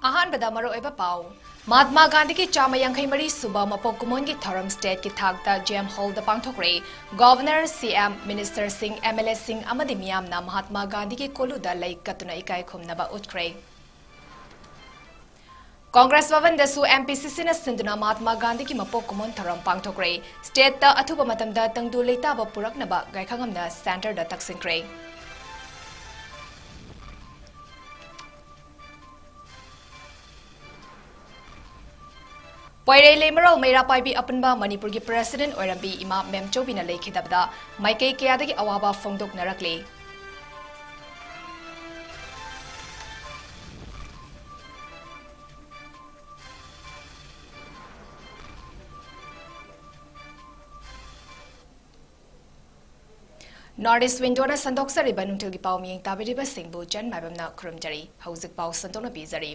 अहानबदा मरुओइबा पाउ महात्मा गांधी की चामा यांखैमरी सुबा मपोक कुमोन की थरम स्टेट की थाकता जेम हॉल द पांगथोकरे governor CM minister Singh MLA Singh अमदी मियामना महात्मा गांधी की कोलुदा लई कतुना इकाई खुमनबा उठ्खरे कांग्रेस भवन दसु एमपीसीसी न सिंधुना महात्मा गांधी की मपोक कुमोन थरम पांगथोकरे स्टेट ता अथुबा मतमदा तंगदु लेताबा पुरकनबा गायखंगमना सेंटर दा तकसिंखरे पैरे लेमरो मेरा पाइबी अपनबा मणिपुर की प्रेसिडेंट ओरंबी इमा मेमचोबिना लेखिदबदा माइकई कयादगी अवाबा फोंदोकनरकले नॉर्थ ईस्ट विंडोना संदोक्सरिबा नुंथलगी पाउ मियंग ताबिरिबा सिंहबु जन माइबमना खुरमजरी हौजिक पाउ संतोना पीजरी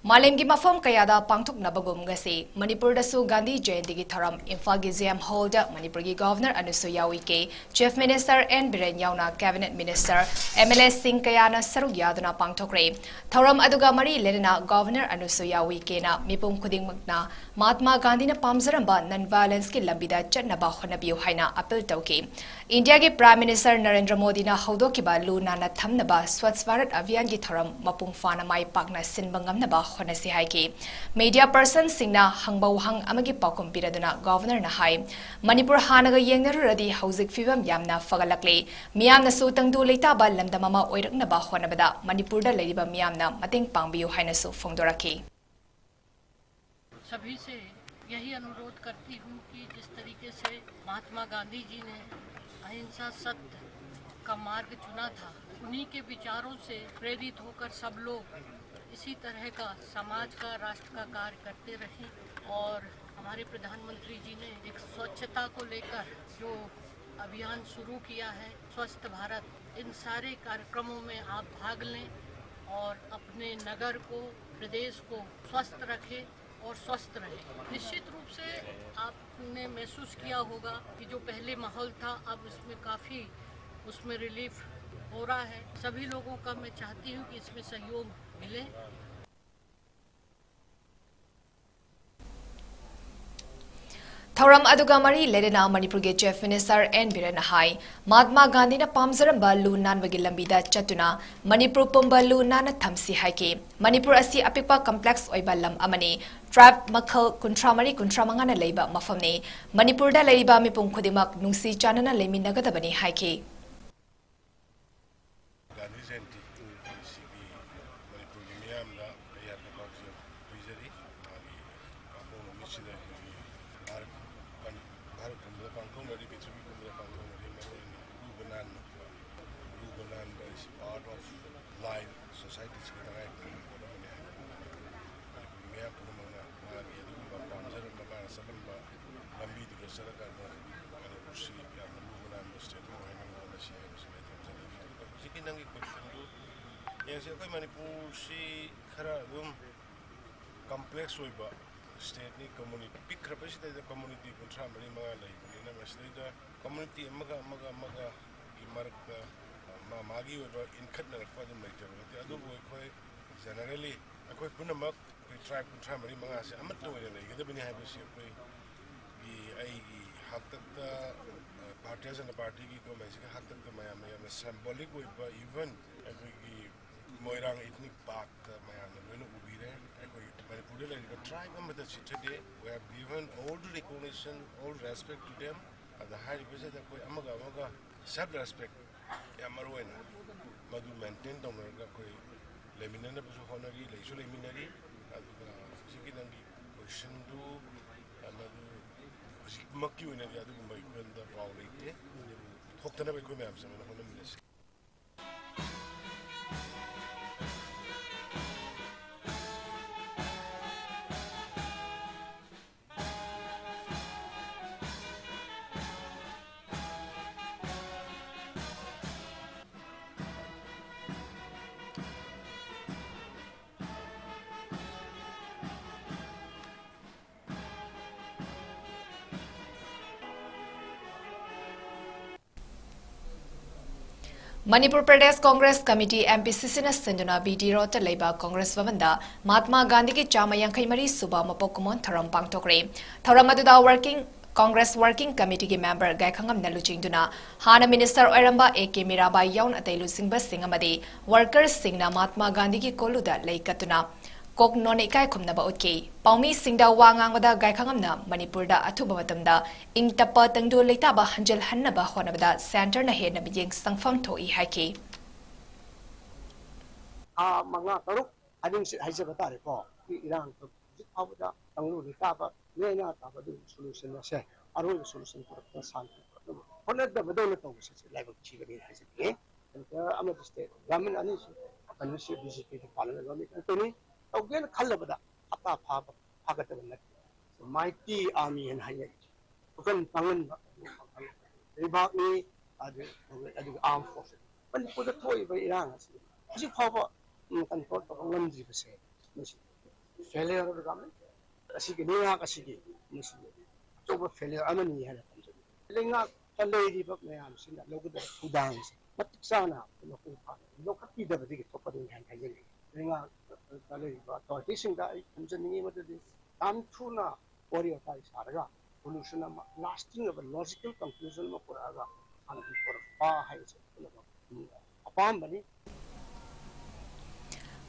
मालेमगी मफम कयादा पांगथोकनबगुम गसे मणिपुर दसु गांधी जयंती की थरम इम्फाल की जेम हॉल द मणिपुर की governor 𝐁𝐄𝐈𝐒𝐒 chief minister N Biren यावना कैबिनेट मिनिस्टर एमएलए सिंह कयाना सरुक यादुना पांगथोकरे थरम अदुगा मरी लेना गवर्नर 𝐁𝐄𝐈𝐒𝐒 ना मिपुम खुदिंगमकना महात्मा गांधी ने पामजरंबा नॉन वायलेंस की लंबिदा चटनबा होनबियो हाइना अपील तौकी इंडिया के प्राइम मिनिस्टर नरेंद्र मोदी ना हौदोकिबा लू नाना थमनबा स्वच्छ भारत अभियान की थरम मपुंग फाना माई पाकना सिनबंगमनबा होनसी हाइकी मीडिया पर्सन सिंगना हंगबौ हंग अमगी पाउकुम पिरदुना गवर्नर ना हाई मणिपुर हानगा येंगनरुरदी हौजिक फिवम यामना फगलकले मियामनसु तंगदु लेताबा लमदममा ओइरकनबा होनबदा मणिपुरदा लेरिबा मियामना मतेंग पांगबियो हाइनसु फोंदोरकी सभी से यही अनुरोध करती हूँ कि जिस तरीके से महात्मा गांधी जी ने अहिंसा सत्य का मार्ग चुना था, उन्हीं के विचारों से प्रेरित होकर सब लोग इसी तरह का समाज का राष्ट्र का कार्य करते रहें। और हमारे प्रधानमंत्री जी ने एक स्वच्छता को लेकर जो अभियान शुरू किया है, स्वस्थ भारत, इन सारे कार्यक्रमों में आप भाग लें और अपने नगर को, प्रदेश को स्वस्थ रखें और स्वस्थ रहे। निश्चित रूप से आपने महसूस किया होगा कि जो पहले माहौल था अब इसमें काफ़ी उसमें रिलीफ हो रहा है। सभी लोगों का मैं चाहती हूँ कि इसमें सहयोग मिले। थौरम अदुगा मरी लेना मणिपुर के चीफ मिनिस्टर एन बिरेन हाई महात्मा गांधी ने पामजरंबा लू नानबगी लंबीदा चतुना मणिपुर पुंबा लू नाना थमसी हाइके मणिपुर असी अपिकपा कम्प्लेक्स ओइबा लम अमने ट्राइब मखल कुंथ्रामरी कुंथ्रामंगाना लेबा मफमने मणिपुरदा लेरिबा मिपुम खुदिमक नुंसी चानना लेमिनगदबनी हाइके मणिपुर से खरा कम्प्लेक्स स्टेट नि कम्युनिटी पिख्रबसिद कम्युनिटी कुंथ्रा मरी मंगा लेना मसलिदा कम्युनिटी की मरक मागी इनखटनरक अखोई जनरली अखोई पुनमक ट्राइब कुंथ्रा मरी मंगा से अमत लेगदबनी हकत भारतीय जनता पार्टी की गवर्नमेंट के हकत मैम सिंबॉलिक इवन अखोई मोइरांग इथनिक पार्क मैम लोन उबीरे Manipur tribe today we have given all the recognition, all respect to them at the high represent कोई अमगा self respect या मरुएना मधु maintain तोमरगा कोई लेमिनना बसु होनरी लेसु लेमिनरी अदुगा सिकी नंगी क्वेश्चन दु मधु मक्की होने दिया तो मुंबई को अंदर पाव लेते थोकतना पे कोई मैम से मैंने होने मिले Manipur Pradesh Congress Committee MPCC na senduna BD Rota Leba Congress Vavanda Mahatma Gandhi ki chama yankhaimari suba mapokumon tharam pangtokre tharam aduda Congress Working Committee ki member 𝐍𝐶𝐲𝐻 luchingduna Hana Minister Oiramba 𝐂𝐃 yaun atai lusingba singamadi workers singna Mahatma Gandhi ki koluda leikatuna Kok none kai khumna ba utke paumi singda wangang wada 𝐍𝐶𝐲𝐻 Manipur da athuba matamda ing tapa tangdu leita ba hanjal hanna ba honabada center na he na bijeng sangfam thoi haike mga taruk ading haisa batare ko irang to awda tanglu leita ba nena ta ba solution na se aro solution ko ta santi ko honad da badon to se level chi ga haisa ke ama state government ani ani se BJP ki palana government to ni again khallabada ata phaba phagataba mighty army and high bukan pangan ribak ni ada armed forces pan puda thoi ba irang asi phaba control to ngam ji base failure of the government asi ke ninga kasi ke to ba failure amani hala lenga talai di ba mayam sinda logda udang matik sana no ko pa no kapti da bi to pa din han kai lenga talai ba to tising da amjani ma de am thuna warrior ta saraga solution ma lasting of a logical conclusion ma puraga an for pa hai apam bani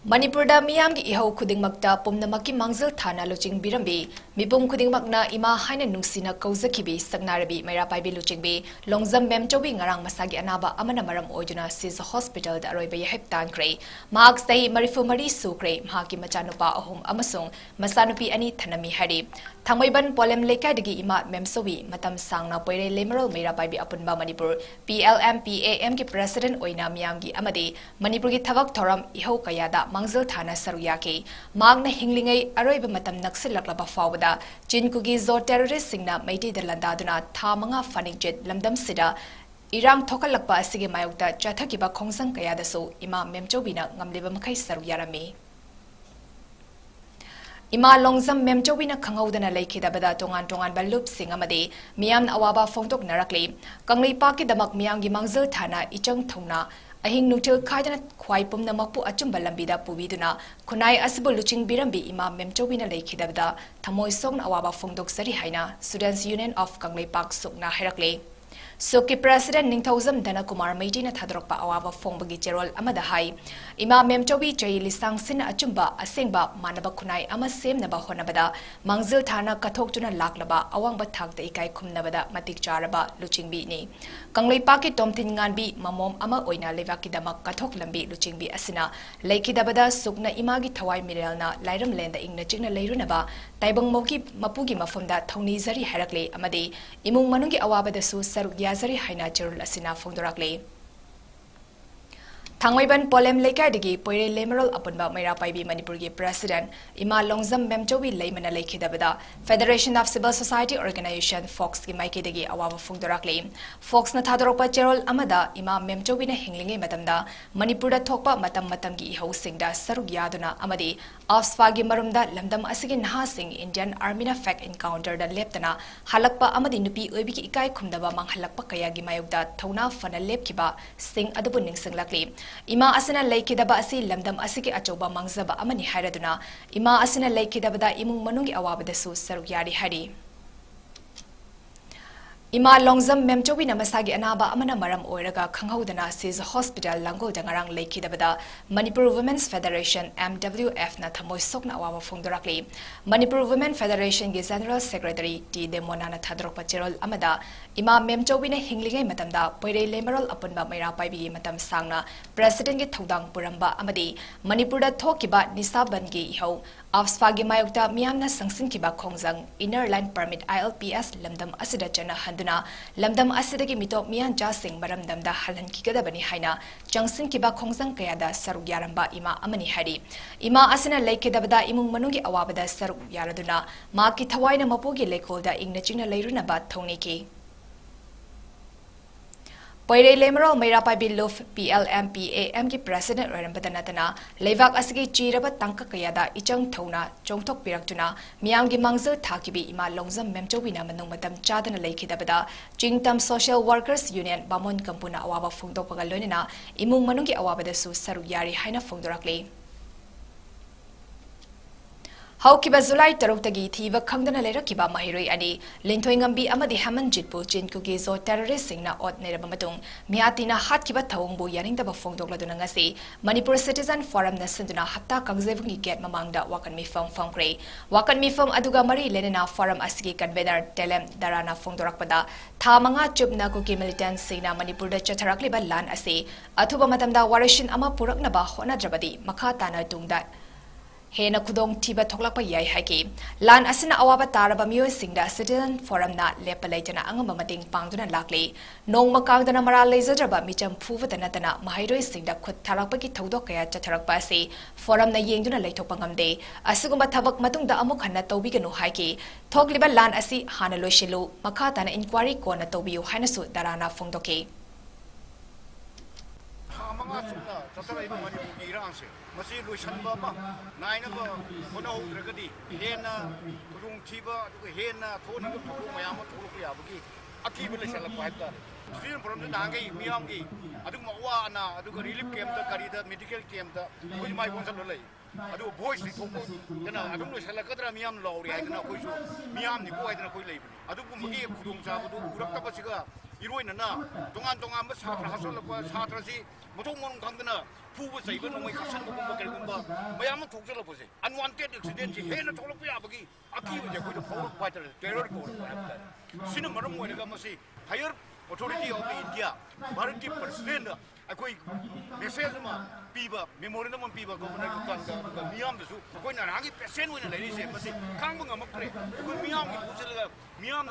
Manipur da miyam gi ihau khudingmakta pumnamaki mangzal thana luching birambi mipum khudingmakna ima haina nungsina kauzakhibi sagnarabi maira paibi luchingbi longjam memchobi ngarang masagi anaba amana maram oiduna sis hospital da roiba yahep tankre marks dai marifu mari sukre mahaki machanupa ahum amasung masanupi ani thanami hari Thangmoiban polem lekai digi ima memsowi matam sangna poire lemeral maira paibi apunba Manipur PLM ki president oina miyam gi amadi Manipur gi thavak thoram ihau kayada mangzal thana saruyake magna hinglingai aroiba matam naksilaklaba fawada jinkugi zo terrorist singna maiti dalanda duna thamanga fanik jet lamdam sida irang thokalakpa asige mayukta chathakiba khongsang kayada so ima memchobina ngamleba makai saruyarami Ima longjam memchowina khangaudana lekhidabada tongan balup singamade miyam awaba phongtok narakle kanglei paki damak miyam gi mangzal thana ichang thongna ahing nutil khaidana khwai pumna makpu achumba lambida pubiduna khunai asibul luching birambi ima memchowina lekhidabada thamoi song awaba phongtok sari haina Students Union of Kanglei Park sukna herakle Soki President Ningthozam Dana Kumar Maidina Thadrokpa Awaba Fongbagi Cherol Amada Hai Ima Memchobi Chai Lisang Sin Achumba Asengba Manaba Kunai Ama Sem Naba Honabada Mangzil Thana Kathok Tuna Laklaba Awangba Thakta Ikai Kumnabada Matik Charaba Luchingbi Ni Kanglei Paki Tomtin Nganbi Mamom Ama Oina Levaki Damak Kathok Lambi Luchingbi Asina Leiki Dabada Sukna Imagi Thawai Mirelna Lairam Lenda Ingna Chingna Leirunaba Taibang Moki Mapugi Mafumda Thongni Zari Harakle Amade Imung Manungi Awabada Su Saruk Yazari haina cherul asina phongdorakle Thangmoiban polem lekai digi poire lemeral apunba maira paibi Manipur gi president ima longjam memchobi leimana lekhidabada Federation of Civil Society Organization Fox gi maike digi awawa phongdorakle Fox na thadorokpa cherol amada ima memchobi na hinglinge matamda Manipur da thokpa matam gi ihau singda saruk yaduna amadi Afsfagi marumda lamdam asigi naha sing Indian Army na fact encounter da leptana halakpa amadi nupi oibi ki ikai khumdaba manghalakpa kaya gi mayukda thona fana lepkiba sing adubu ningsanglakle Ima asina leikidaba asi lamdam asigi achoba mangzaba amani hairaduna ima asina leikidabada imung manungi awabada su saruk yari hari Ima longjam memchobi na masagi anaba amana maram oiraga khanghaudana sis hospital langol dangarang leikidabada Manipur Women's Federation MWF na thamoi sokna awawa phongdorakle Manipur Women Federation gi General Secretary T Demona na thadrokpa cherol amada Ima memchobi na hinglingai matamda poire lemeral apunba maira paibi matam sangna president gi thodang puramba amadi Manipur da thokiba nisaban gi ihau Afsfagi mayukta miyamna sangsinkiba khongjang inner line permit ILPS lamdam asida chana handuna lamdam asidagi mitok miyan jasing maramdamda halhankikadabani haina changsinkiba khongjang kayada saruk yaramba ima amani hari ima asina leikidabada imung manungi awabada saruk yaraduna maki thawaina mapogi lekolda ingna chingna leirunaba thongniki Poire Lemero Meirapai Luf PLM ki President Rambadanatana, Levak Asigi Chiraba Tanka Kayada, Ichang Tona, Jongtok Piraktuna, Miangi Mangzel Takibi Ima Longzam Memjowina Manum Chadan Lakidabada, Jingtam Social Workers Union, Bamon Kampuna Awaba Fundo Pagalonina, Imung Manungi Awabadasu Saruyari Haina Fundorakli. Haukiba Zulai Tarutagi Thiva Kangdana Lera Kiba Mahiroi Ani, Lintoingambi Amadi Haman Jitbu, 𝐁𝐄𝐶 terrorist Singna Ot Nerabamatung, Miatina Hat Kiba Taungbu Yaring the Bafongdogladunangasi, Manipur Citizen Forum Nasanduna Hata 𝐂𝐍𝐶𝐽 Mamangda Wakan Mi Film Fongkre, Wakan Mi Film Aduga Mari Lenina Forum Asigi Convener Telem Darana Fongdorakpada, Thamanga Chubna Kuki militant Sina Manipur da Chatarakliba Lan Ase, Atuba Matamda Warishin Ama Puraknaba Hona Drabadi, Makatana Tungda. Hena Kudong Tiba Toklapa Yai Haki. Lan Asina Awaba Taraba Mio Singda Citizen Forum na Lepalatana Angamating Pangduna Lakli. Nong Makangdana Mara Laseraba Micham Puvatanatana, Mahiro Singda Kut Tarapaki Todokaya Chatarakpasi, Forum na Yengduna Laitopangamde, Asuguma Tabak Matunda Amokana Tobigano Haki, Togliba Lan Asi Hanalo Shilu, Makatana Inquiry Kona Tobio Hanasu Darana Fondoki. Masi Lushanba, Nainaba, Hono, Dragadi, Hena, Kurung Tiba, Hena, Tony, Mayama, Tokiabuki, Akibula Shalapata. Film from the Nangi, Miyangi, Adumawana, Aduka relief camp, the Karida, medical camp, with my Gonzalay. Adu voice, then I don't know Shalakatra Miam Lowry, I can know Miam, the boy, and a Kuli. Adumaki, Kurung Sabu, Urakapasiga, Iruina, Tongan, Hasala, Satrasi, Motomon Kangana. Who was even when we got some Mayama took the opposite. Unwanted accident, he had a total Piabagi, Aki was a good power fighter, terror code. Cinnamon, when I must say, higher authority of India, Barati President, a quick Mesema, Piba, Memorandum of Piba, Governor Miam, when a 100% when a lady said, must say, Kangama Makre, Miam, Miam,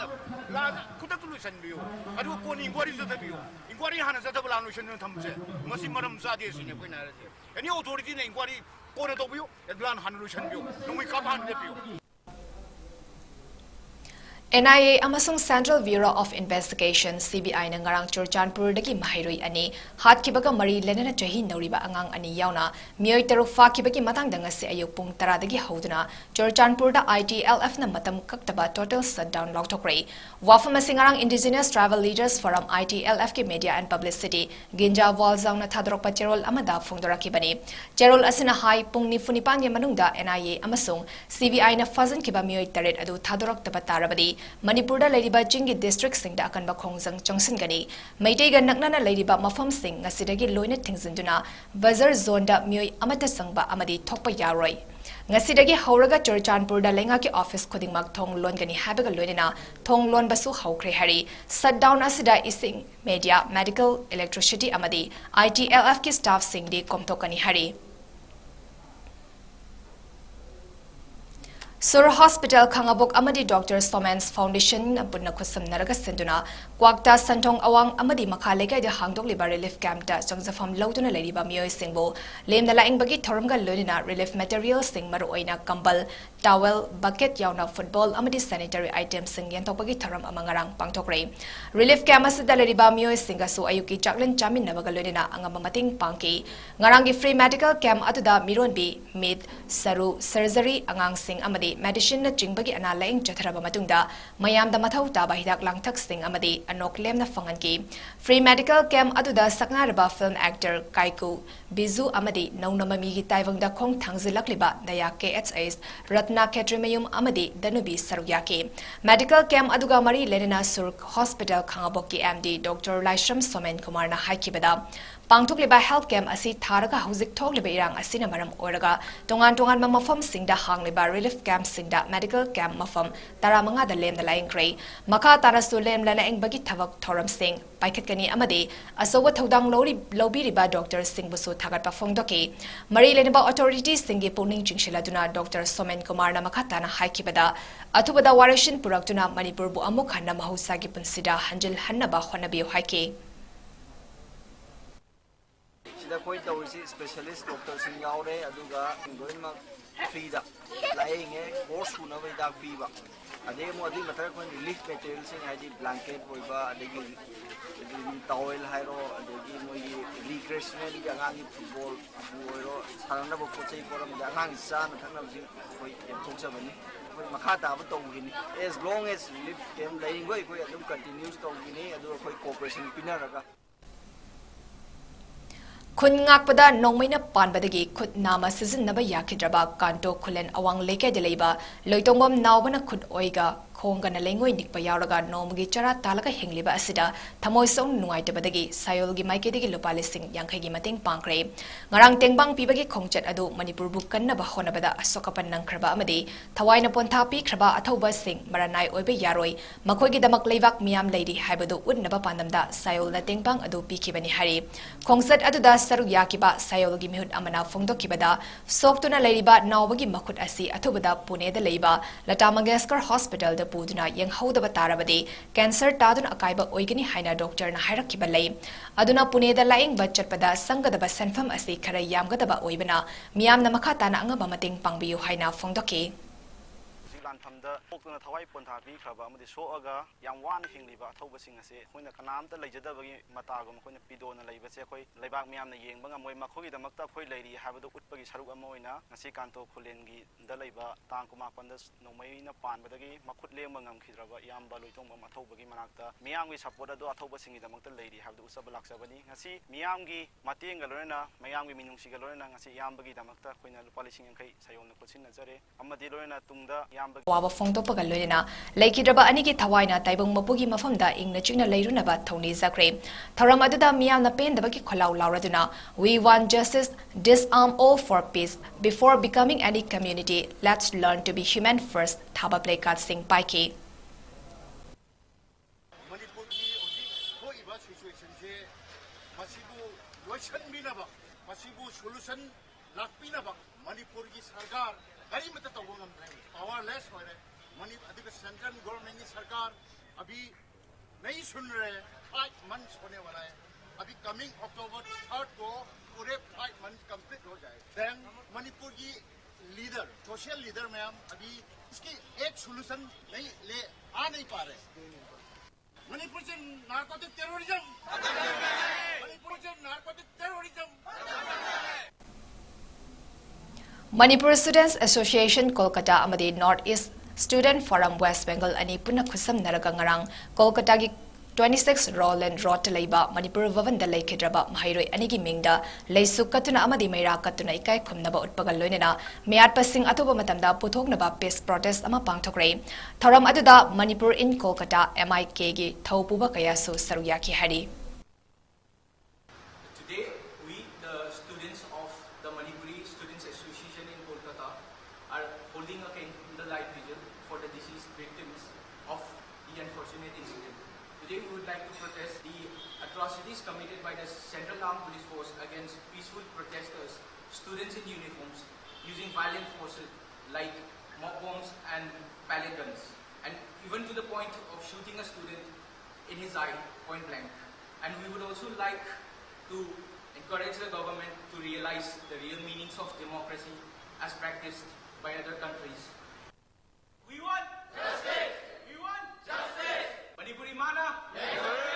Kutatulu and View. I do put inquiries of the view. Inquiry Hannah Zatabalan and Tamse, Masimaram Zadias in a winner. Any authority in inquiry, Kona Tobio, and Blan Hanushan View. No, we come on the view. NIA amasung Central Bureau of Investigation CBI na ngarang Churchanpur dagi mahiroi ani hatkibaga mari lenana chahi nauriba angang ani yauna mioi taruk fakibagi matang danga se ayuk pung tara dagi hauduna Churchanpur da ITLF na matam kaktaba total shutdown lautokre wafam singarang Indigenous Travel Leaders Forum ITLF ki Media and Publicity ginja walzang na thadrok pa cherol amada phongdoraki bani cherol asina hai pung ni funipang ya manungda NIA amasung CBI na fazan kiba mioi taret adu thadrok tabatarabadi Manipurda Ladiba Jingi District Sing da akan bakhongjang chongsin gani Maiteiga naknana Ladiba mafam sing ngasidagi loina thingzinduna Bazar Zone da mioi amata sangba amadi thokpa yaroi ngasidagi hauraga Churchanpur da lenga ki office khudingmak thong lon gani habaga loina thong lon basu haukre hari shutdown asida ising media medical electricity amadi ITLF ki staff sing di komtokani hari Sur Hospital Kangabok Amadi Dr. Somens Foundation Bunna Kusam Naraga Sinduna, Kwakta Santong Awang Amadi Makalega de Hangdok Liba Relief Camp da Jongzafam Lautuna Lady Bamio Singbo, Lame the Laing Bagi Torumga Lunina Relief Materials Sing Maruoina Kambal, Towel, Bucket Yauna Football Amadi Sanitary Items Sing Yantopagi Taram Amangarang Pangtokre. Relief Camas da Lady Bamio Singasu Ayuki Jacqueline Jamin Navagalunina Angamating Panki, Ngarangi Free Medical Camp Atuda Mironbi, Mid, Saru, Surgery, Angang Sing Amadi. Medicine na jingbagi ana laing chatharaba matungda mayam da mathau taba hidak langthak sing amadi anok lem na fangan ki free medical camp aduda saknaraba film actor 𝐂𝐲𝐶 amadi naunamami gi taivang da khong thangzilakliba daya 𝐂𝐲𝐻 ratna 𝐶𝐤𝐻 amadi danubi sarugyaki medical camp aduga mari lenina sur hospital khangabok ki MD Dr. Laishram Somen Kumar na haikibada Pangtukliba health camp asi tharaga hauzik thokliba irang asina maram oraga tongan mafam singda hangliba relief camp singda medical camp mafam taramanga da lem da laing grey maka tarasu lem lana eng bagi thavak thoram sing paikhatkani amade asowa thodang lobiriba Dr. Singh busu thagat pa phongdoki mari leniba authorities singi puning chingshiladuna Dr. Somen Kumar na makata na haikibada atubada warishin puraktuna Manipur bu amuk hanna mahusagi punsida hanjil hannaba khonabi haiki sida koi tawisi specialist doctor sing yaure aduga loinmak free da lainge course suna bai da free ba ade mo adi matar koi relief material sing haidi blanket boiba adegi towel hairo adegi moi recreational jangan football boiro sarana bo pochai koram jangan san thangna jing koi thoksa bani makha da ba tawgini as long as relief camp laing goi koi adum continuous tawgini adu koi cooperation pinaraga Khun ngakpada nongmaina panbadagi khut nama sizinaba yakidraba kanto khulen awang leke deleba loitongom nawbana khut oiga khongana lengoi nikpa yauraga nomgi chara talaga hengliba asida thamoi song nuaitabadagi sayolgi maikedigi lupali sing yangkhagi mating pangkre ngarang tengbang pibagi khongchat adu manipur bu kannaba honabada asokapan nangkhraba amadi thawaina pontha pi khraba athoba sing maranai oibe yaroi makhoigi damak leibak miam leidi haibadu udnaba pandamda sayolna tengbang adu pikibani hari khongchat aduda saruk yakiba sayolgi mihut amana phongdokibada soktuna leiriba nawbagi makhut asi athobada pune da leiba Lata Mangeshkar Hospital da puduna yang haudaba tarabadi cancer tadun akaiba oigani haina doctor na hairakkiba lei aduna pune da laing bachatpada sangadaba senfam asi khara yamgadaba oibana miyamna makha tana angaba mating pangbiyu haina phongdoki famda okuna thawai pontha pi khaba amadi soaga yam wan hingliba thobasing ase khoina kanamta leijadabagi matagum khoina pidona leibase khoi leibak miyamna yengbanga moi makhogi damakta khoi leiri habadu utpagi saruk amoina ngasi kanto khulengi da leiba tangkuma pandas nomaina panbadagi makhut lengba ngamkhidraba yamba loitongba mathobagi manakta miyamgi support adu athobasingi damakta leiri habadu usaba laksabani ngasi miyamgi matenga lorena miyamgi minungsiga lorena ngasi yambagi damakta khoina lupa lising yankai sayona kosin najare amadi lorena tungda yamba waba phongtokpaga loinena leikidraba anigi thawaina taibong mapugi mafamda ingna chingna leirunaba thoni zakre thoram aduda miyamna pendabagi kholau lauraduna we want justice disarm all for peace before becoming any community let's learn to be human first thaba play card sing paiki manipur ki hoi ba situation je masibu loisan binaba masibu solution lakpinaba manipur ki sarkar gari mata tawangam powerless हो रहे money अधिक central government की सरकार अभी नहीं सुन रहे 5 months होने वाला है अभी कमिंग अक्टूबर 3 को पूरे 5 मंथ कंप्लीट हो जाए देन मणिपुर की लीडर सोशल लीडर में हम अभी इसकी एक सोल्यूशन नहीं ले आ नहीं पा रहे मणिपुर से नारकोटिक टेररिज्म मणिपुर से narcotic terrorism Manipur Students Association Kolkata amadi North East Student Forum West Bengal ani punna khusam naraga ngarang Kolkata gi 26 Roland Road leiba Manipur Vavan da leikidraba mahairoi anigi mingda leisuk katuna amadi meira katuna ikai khumnaba utpagal loinena meyat pasing atoba matamda puthoknaba peace protest ama pangthokre thoram aduda Manipur in Kolkata MIK gi thaupuba kayasu saruyaki hari committed by the Central Armed Police Force against peaceful protesters, students in uniforms, using violent forces like mob bombs and pellet guns, and even to the point of shooting a student in his eye, point blank. And we would also like to encourage the government to realize the real meanings of democracy as practiced by other countries. We want justice! We want justice! Manipuri mana? Yes.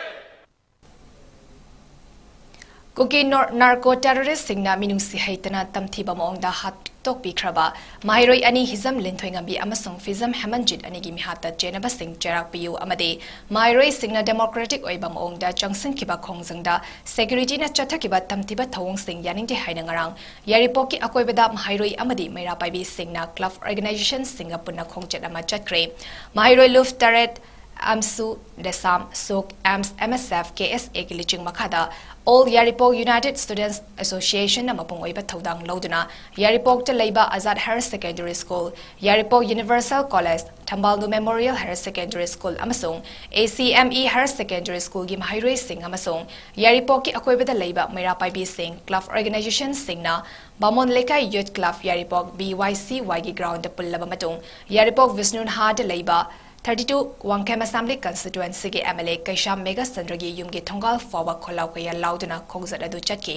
Kuki narco terrorist singna minungsi haitana tamthiba maongda hat tok bikraba mahiroi ani hizam linthoingambi amasung fizam hamanjit anigi mihata jenaba sing cherak piu amade mahiroi singna democratic oiba maongda changsin kiba khongjangda security na chathakiba tamthiba thawong sing yaningte hainangarang yaripoki akoibada mahiroi amadi meira paibi singna club organization singa punna khongchet ama chatkre mahiroi luf taret amsu desam sok ams msf ksa kiliching makada All Yaripok United Students Association amapong oiba thodang lauduna Yaripok ta leiba Azad Higher Secondary School, Yaripok Universal College, Tambalnu Memorial Higher Secondary School amasung ACME Higher Secondary School gi mahiroi sing amasung Yaripok ki akoiba da leiba Meirapai bi sing club organization singna Bamon Lekai Youth Club Yaripok BYCY gi ground da pullaba matung Yaripok Visnun ha da leiba 32 Wangkem Assembly constituency ki MLA Kaisham Mega Sandragi yumgi thongal fawa kholau kaya lauduna khongzat adu chatki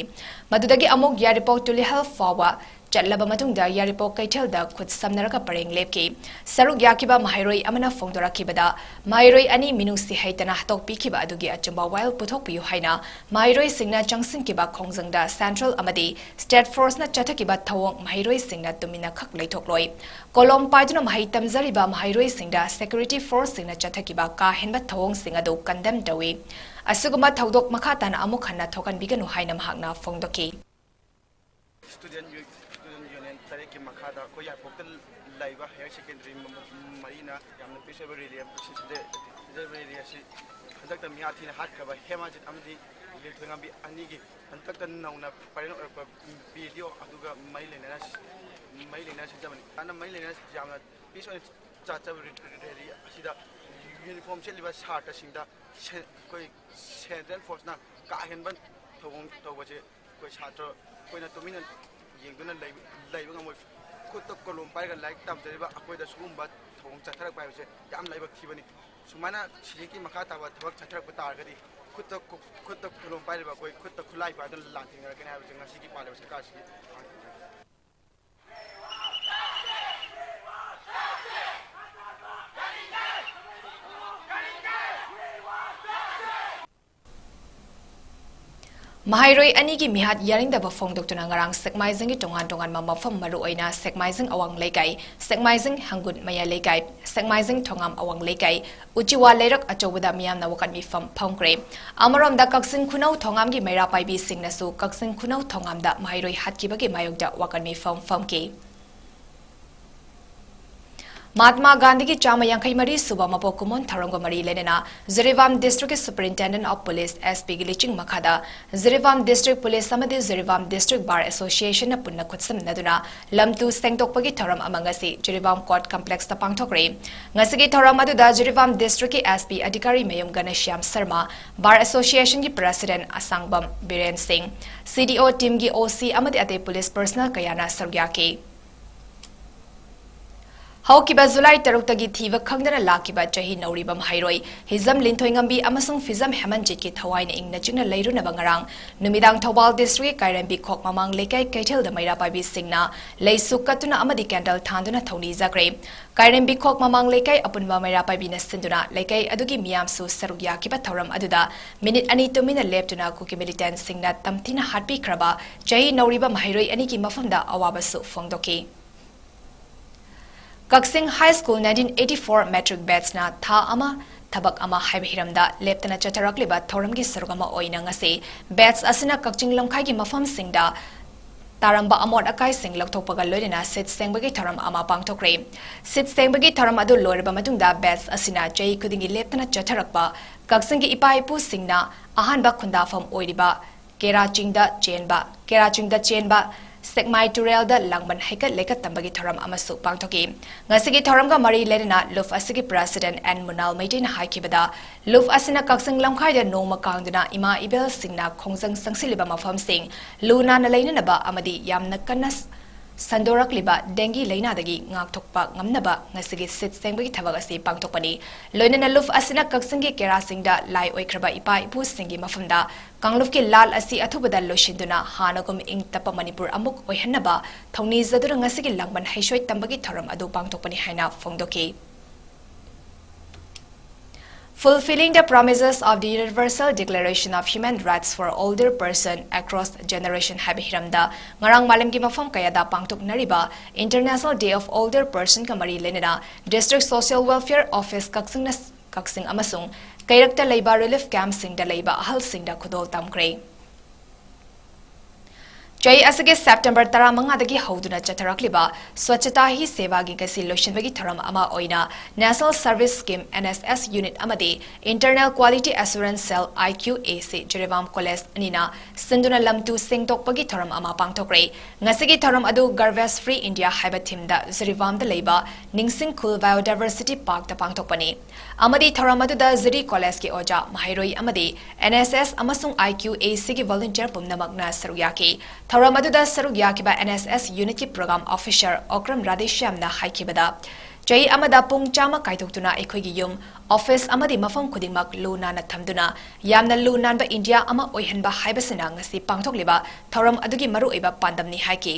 madudagi amok yaripok tuli health fawa Chatlaba matungda yaripok kaithelda khut samnaraka pareng lepki saruk yakiba mahairoi amana phongdorakibada mahairoi ani minusi haitana hatok pikiba adugi achumba while puthok piu haina mahairoi singna changsin kiba khongjangda central amadi state force na chathakiba thawong mahairoi singna tumina khak leithokloi kolom paiduna mahai tamzariba mahairoi singda security force singna chathakiba ka henba thawong singa do condemn tawi asuguma thaudok makhatana amuk hanna thokan biganu haina mahakna phongdoki student union tarik ki makhada ko ya pokal laiba higher secondary marina yamna peaceable area area si handak ta miya thina hat ka ba hemajit amdi le thanga bi ani gi hantak ta nauna parino video aduga mailena si jamani ana mailena jamna peaceable chachable area sida uniform seliba sarta singda koi central force na ka henban thong tawje koi chatra koina tumina yengduna laiba ngamoi khutta kolom paiga like tamdariba akoida sugumba thong chatharak paibse yam laibak thibani sumana siki makha tawa thak chatharak patargadi khutta kolom paiba koi khutta khulai pa dan lantinga kana habse ngasi ki pale sarkar si Mahairoi ani gi mihat yaring da bafong doktuna ngarang 𝐶𝐄𝐲 gi tongan mamafam maru oina 𝐶𝐄𝐲 awang leikai 𝐶𝐄𝐲 hangun maya leikai 𝐶𝐄𝐲 thongam awang leikai uchiwa leirak achobada miyam na wakan mi fam phongkre amarom da kaksin khunau thongam gi maira paibi singnasu kaksin khunau thongam da mahairoi hatki bagi mayok da wakan mi famke Mahatma Gandhi ki Chama Yankai Mari Suba Mapo Kumon Tharongo Mari Lenena Zirivam District Superintendent of Police SP Giliching Makada Zirivam District Police Samadi Zirivam District Bar Association na punna kutsam naduna lamtu sengtokpagi tharam amangasi Zirivam Court Complex ta pangthokre ngasigi tharam aduda Zirivam District ki SP Adhikari Mayum Ganashyam Sharma Bar Association ki President Asangbam Biren Singh CDO team ki OC amadi ate police personnel kayana sargyaki Haukiba Zulai Taruktagi Thiva Kangdana Lakiba Chahi Nauribam Hairoi, Hizam Lintoingambi Amasung Fizam Hamanjit ki Thawain ing Nachina Lairuna Bangarang, Numidang Thawal District Kairambi Kok Mamang Lekai Kaitel the Maira Pabi Singna, Lay Sukatuna Amadi Candle Tanduna Thoni Zagre, Kairambi Kok Mamang Lekai Apunba Maira Pabi Nasinduna, Lekai Adugi Miam Su Saruya Kiba Tauram Aduda, Minute Anitumina Leptuna Kuki Militant Singna Tamtina Hatpi Kraba, Chahi Nauribam Hairoi Aniki Mafunda Awabasu Fongdoki. Kaksing High School 1984 metric batch na tha ama tabak ama haibiramda leptana chatarakliba thoramgi sarugama oina ngase batch asina kakching lamkhai gi mafam singda taramba amot akai sing lakthokpaga loina sit sengbagi tharam ama pangthokre sit sengbagi tharam adu lorba matungda batch asina chai khudingi leptana chatarakpa kaksing gi ipai pu singna ahanba khundafam oiriba kerachingda chenba Sekmai Turelda Langban Haikat Lekat Tambagi Tharam Amasu Pangtoki. Ngasigi Tharamga Mari Lerina Luf Asigi President and Munal Maitin Haikibada Luf Asina Kaksang Lamkai de Noma Kangduna Ima Ibel Singna Kongsang Sangsiliba Mafam Sing Luna Nalainaba Amadi Yamna Kanas Sandorak liba dengi leina dagi ngak thokpa ngamnaba ngasigi sit sengbagi thabagasi pangtokpani loinana luf asina kaksangi kera singda lai oikraba ipa ipu singi mafamda kangluf ki lal asi athubada loshinduna hanagum ing tapa manipur amuk oihanaba thongni zadura ngasigi langban haishoi tambagi thoram adu pangtokpani haina phongdoki Fulfilling the promises of the Universal Declaration of Human Rights for Older Person across generation habihiramda ngarang malamgi mafam kayada pangtuk nariba International Day of Older Person kamari lenena District Social Welfare Office kaksing amasung kairakta leiba relief camp singda leiba ahal singda khudol tamkre Chai asage September 15 dagi hauduna chatarakliba Swachhata hi seva gi gasi loishinbagi tharam ama oina National Service Scheme NSS Unit amadi Internal Quality Assurance Cell IQAC Jirivam College anina sinduna lamtu singtokpagi tharam ama pangthokre ngasigi tharam adu Garbage Free India haiba thimda Jirivam da leiba Ningsing Khul Biodiversity Park da pangthokpani amadi tharam adu da Ziri College ki oja mahairoi amadi NSS amasung IQAC gi volunteer pumnamakna saruyaki Tharam aduda sarugya kiba NSS Unity Program Officer Okram Radeshyam na haikibada Chai amada pung chama kaitokuna ekhoi yum office amadi mafam khudingmak lu nana thamduna yamna lu nanba India ama oihanba haibasina ngasi pangthokliba thoram adugi maru iba pandamni haiki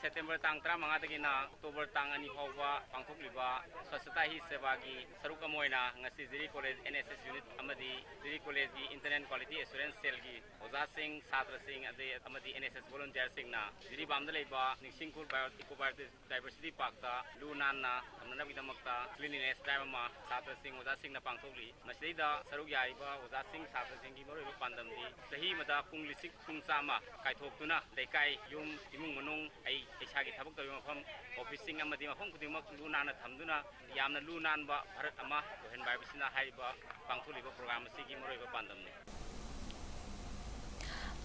September tang 15 na October tang 2 fawba pangthokliba Swachhata Hi Seva gi saruk amoina ngasi 𝐍𝐶 NSS unit amadi 𝐍𝐶 gi internet quality assurance cell gi oza sing satra sing ade amadi NSS volunteer sing na 𝐍𝐶 da leiba Ningsingkhur biodiversity park ta lunan na amna bidamakta cleanliness drive ma satra sing oza sing na pangthokli masida saruk yaiba oza sing satra sing gi maroi pandam di sahi mada pung lisik pung chama kaithoktuna leikai yum imung manung ai ꯏꯁꯥꯒꯤ ꯊꯕꯛ ꯇꯧꯔꯤꯕ ꯃꯐꯝ ꯑꯣꯐꯤꯁꯁꯤꯡ ꯑꯃꯗꯤ ꯃꯐꯝ ꯈꯨꯗꯤꯡꯃꯛ ꯂꯨ ꯅꯥꯟꯅ ꯊꯝꯗꯨꯅ ꯌꯥꯝꯅ ꯂꯨ ꯅꯥꯟꯕ ꯚꯥꯔꯠ ꯑꯃ ꯑꯣꯏꯍꯟꯕ ꯍꯥꯏꯕꯁꯤꯅ ꯍꯥꯏꯔꯤꯕ ꯄꯥꯡꯊꯣꯛꯂꯤꯕ ꯄ꯭ꯔꯣꯒ꯭ꯔꯥꯝ ꯑꯁꯤꯒꯤ ꯃꯔꯨꯑꯣꯏꯕ ꯄꯥꯟꯗꯝꯅꯤ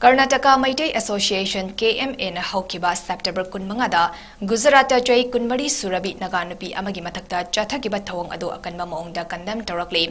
Karnataka Maitai Association KMA na haukiba September 15 da Gujarat chai kunmari surabi naganupi amagi mathakta chathakiba thawang adu akanma maungda kandam tawrakli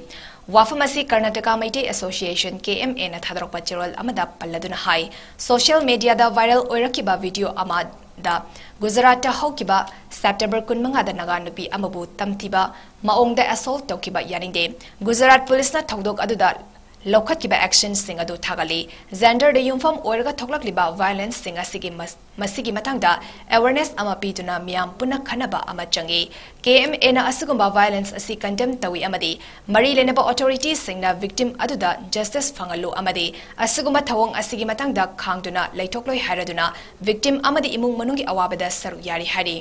wafamasi Karnataka Maitai Association KMA na thadrokpa chirol amada palladuna hai social media da viral oirakiba video amad da Gujarat haukiba September 15 da naganupi amabu tamtiba maungda assault tawkiba yaninde Gujarat police na thawdok aduda Lokhatkiba action sing adu thagali gender de yumfam oirga thoklakliba violence sing asigi masigi matangda awareness ama pituna miyam puna khanaba ama changi KMA na asugumba violence asi condemn tawi amadi mari lenaba authorities sing na victim aduda justice fangalu amadi asugumba thawong asigi matangda khangduna leithokloi hairaduna victim amadi imung manungi awabada saru yari hari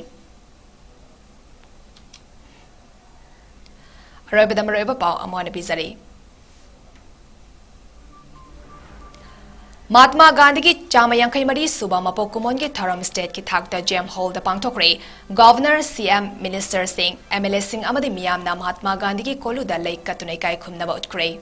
Rabadamara pau amana bizari Mahatma Gandhi ki chama yankai mari suba mapo kumon ki Tharam state ki thakta jam hall da pangthokre governor CM minister singh MLA singh amadi miyam na Mahatma Gandhi ki kolu da lai katunai kai khumna ba utkre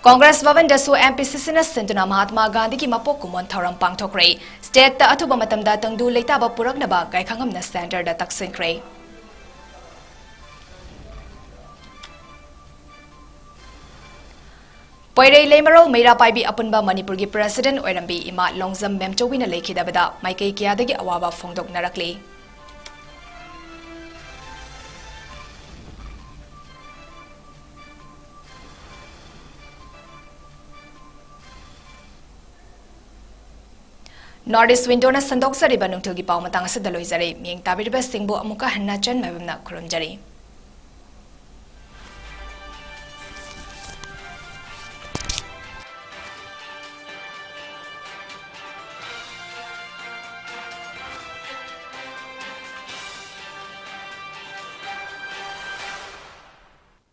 Congress Bhavan da su MPCC na sinduna Mahatma Gandhi ki mapo kumon Tharam pangthokre state ta athuba matam da tangdu leita ba purakna ba gai khangam na center da taksinkre Poirei Lemaro Meira Paibi Apunba Manipur gi President Oirambi Ima Longzam Memchowina Lekhidabada Maikei Kiyadagi Awaba Fongdok Narakli Northeast Window na Sandok Sari Banung Tilgi Pau Matang Sadaloizari Ming Tabiriba Singbo Amuka Hanna Chan Mabamna Kurumjari